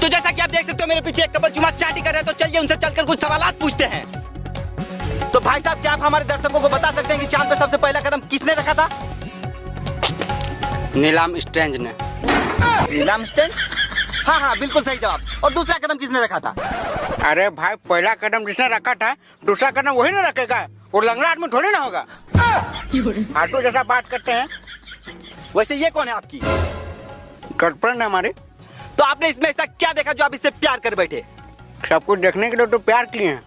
तो जैसा कि आप देख सकते हो मेरे पीछे एक कपल चुमा चाटी कर रहे हैं, तो चलिए उनसे चलकर कुछ सवालात पूछते हैं। तो भाई साहब, क्या आप हमारे दर्शकों को बता सकते हैं कि चांद पे सबसे पहला कदम किसने रखा था? नीलम स्ट्रेंज ने। नीलम स्ट्रेंज? हाँ, बिल्कुल सही जवाब। और दूसरा कदम किसने रखा था? अरे भाई, पहला कदम जिसने रखा था दूसरा कदम वही ना रखेगा, वो लंगड़ा आदमी थोड़ी ना होगा। फालतू जैसा बात करते हैं। वैसे ये कौन है आपकी? गर्लफ्रेंड है हमारी। तो आपने इसमें ऐसा क्या देखा जो आप इससे प्यार कर बैठे? सब कुछ देखने के लिए तो प्यार किए हैं।